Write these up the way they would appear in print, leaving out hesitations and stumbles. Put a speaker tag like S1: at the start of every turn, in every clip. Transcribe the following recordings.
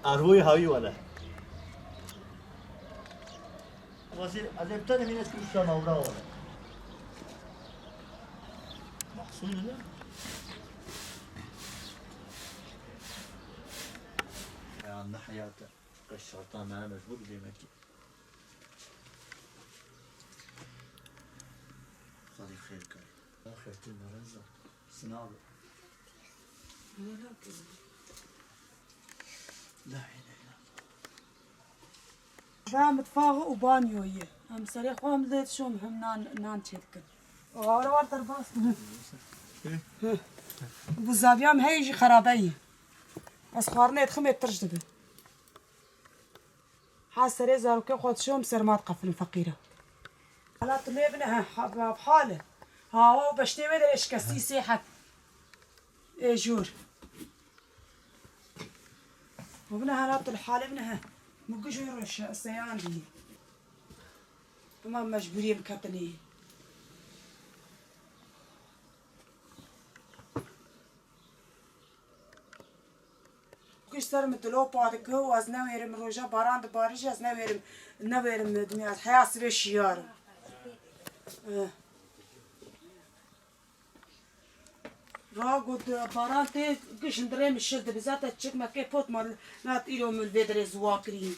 S1: أروي هاي ولا واسي أزبطان من اسم الشام أورا ولا محصول ولا يعني حياته الشرطان أنا مجبور بمكي صديق خير كاي آخر المرزة سنابه لا إله إلا
S2: الله متفاوض وبانيوية هم سريع خوام زيت شوم هم نان تشتكن وهذا ورد الباص بالزاوية هيجي خرابية بس خارني يدخل يترجدبه حاسة زاروكي خود شوم سر ما تقفل فقيرة على طلي ابنها بحاله هاو بشتي بدر ايش كسي سيحة ايجور وابنها لا طل حال ابنها مقجور السيان دي ما مجبورين بكتني كشتر متلو بعدك هو از نويرم روجا باران باريش از نويرم دنيا حياة سبي شيار راقد باران تي كش ندري مشد بذات تشك ما كيف فوت مال نات إلو من الفيدر زواكرين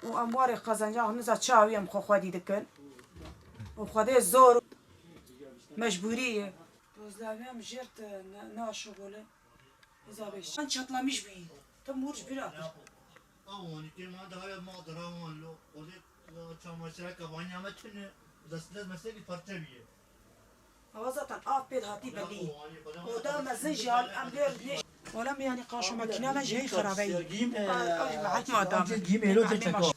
S2: وأمواري قزنجا نزا شاوي أم خودي دكن وخدي زور مجبورية روزلاوي أم جرت ناشغله إذا بيش أنا شطلا مش بيه تمورش بلاك
S1: أواني كمان ده هاي ما دراوان لو ودي çamaşıra kabanya metne daslas mesela bir parça bir.
S2: وزطن بيد هاتي بلي ودام زنجال أم غير ليش ولم يعني قاشو ماكينة ما جاي خرابي معك ما دام
S1: Giyim elo de çako.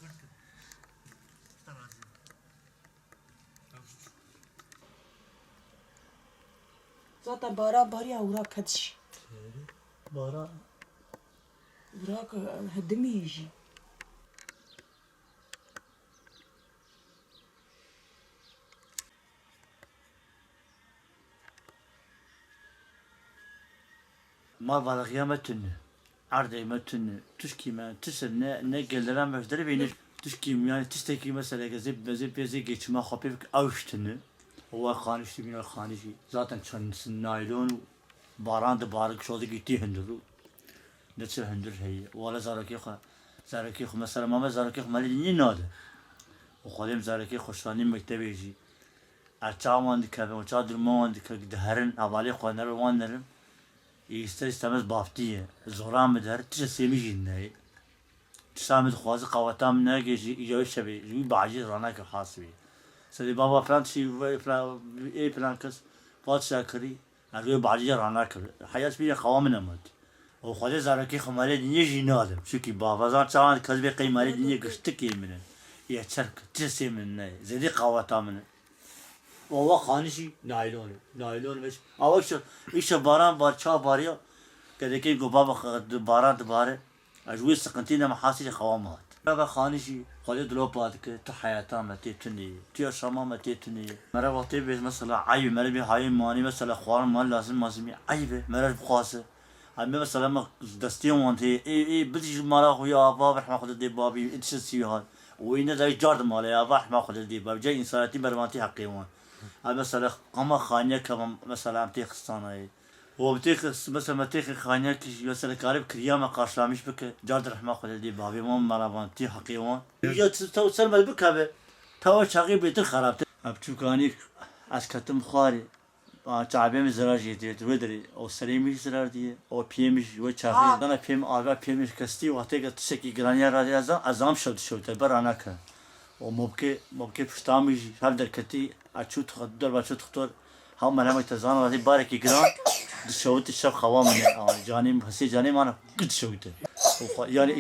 S2: زطن باران باريا وراك هدش
S1: Bara
S2: وراك هدمي يجي
S1: ما balağıya metne. Arda metne. Tuşkime tüsen ne geldiren mevzleri beynir. Tuşkim yani tüşteki mesela gezip geçme hafif avuştunu. O khanişti bina khanişi. Zaten çansın naylon baran da barık şolda gitti hinduru. نتسه هندر هي ولا زاركي خو مثلا ماما زاركي خو مالي ني ناد وخادم زاركي خوشانی مکتبی جی ارچامان دکه و چادر مان دکه دهرن اولی خوانر وان نرم ister istemez baftiyه زوران مدهر تش سیمیجی نه تسامد خوازı قواtam ne geci ijoy şebi bir bağcı rana ki hasbi sedi baba falan şey falan kız padşah kri arıyor bağcı rana kır hayat bir kavamına mı o خود زارکی خماله دنیا جینادم çünkü bafazan çağın kız bir kıymale dünya güçtü ki minin ya çark tisi min ne zedi qavatamın o va khanişi naylon ve avak işte baran var çağ var ya kedeki goba baran dibare ajwi sıkıntıyla mahasili qavamat ve khanişi خود دلوپات که تو حیاتا متیتونی تو شما متیتونی مرا وقتی به مثلا عیب مرا به های مانی مثلا خوار مال لازم مازمی عیبه مرا بخواسه همه مثلا ما دستیم وانتی ای بدیش مالا خویا باب رحمه خود دی بابی اتشسی هات و اینه دای جارد مالا یا باب رحمه خود دی باب جای انسانیتی برمانتی حقی وان هم مثلا قما خانیه که مثلا امتی خستانه و امتی مثلا متی خانیه که مثلا کارب کریام قاشلامیش بکه جارد رحمه خود دی بابی ما مرمانتی حقی وان یا تو سلمل بکه تو چاقی بیتر خرابت اب چوکانی از کتم خاری تعبیم zarar yedi, vedri o serimiş zarar diye, o piyemiş ve çağır, dana piyem arba piyemiş kasti, vakti ki tişeki graniye radiyazan azam şovdu, baranaka, o mobke piştamış, her derketi açut xadar başut xatar, ham merhamet tazan radiyaz bareki gran, şovdu şov xavam ne, canim hasi canim ana gıd şovdu, yani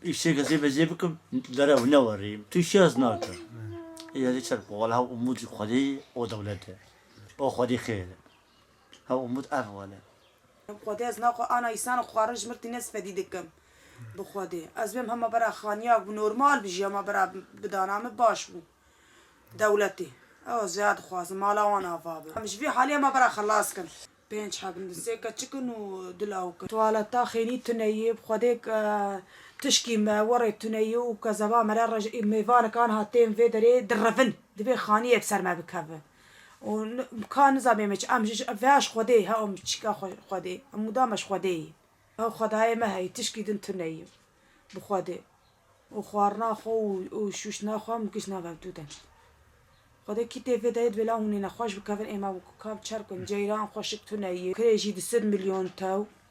S1: işe gazi bezye bikim, dara ne varayım, işe az naka, yani çarp, vallahi umut xadi o devlete. او خودی خیره ها امود اوله
S2: خودی از ناقو آنا ایسان خارج مرتی نصف دیدکم بخودی از بیم همه برا خانیاک و نورمال بیجی همه برا بدانامه باش بو دولتی او زیاد خواست مالا وانا فابه همش بی حالی همه برا خلاص کن پنج حبن سێکە چکن و دلاوکە توالەتا خێنی تونەیە خودێک تشکی وەڕێ تونەیە و کە زەبا مەلا ڕژ میێوانەکان هاتێن vê derê direvin divê xaniyê bi ser me bikeve û ka nizanîme çi em ji veş xwedê he em çîka xwedê em dameş xwedeyê ew xwedayê me heye tişkî din tuneyê bi xwedê û xwarina xwe û şûştina xwe em giş nave tu den xwedê kîtê vê derê divê hûnê nexweş bikevin êma kam çerkin ceyran xweşik tuneyê kirê jî 200 milyon tew